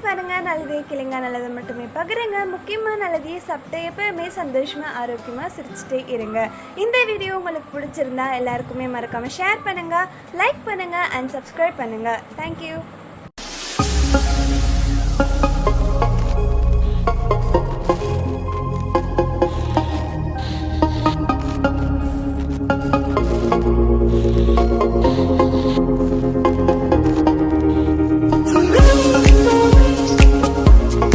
பாருங்க, நல்லதே கேளுங்க, நல்லதை மட்டுமே பகிருங்க. முக்கியமாக நல்லதையே சாப்பிட்டு எப்பவுமே சந்தோஷமாக ஆரோக்கியமாக சிரிச்சுட்டே இருங்க. இந்த வீடியோ உங்களுக்கு பிடிச்சிருந்தா எல்லாருக்குமே மறக்காமல் ஷேர் பண்ணுங்கள், லைக் பண்ணுங்கள் அண்ட் சப்ஸ்கிரைப் பண்ணுங்கள். தேங்க்யூ.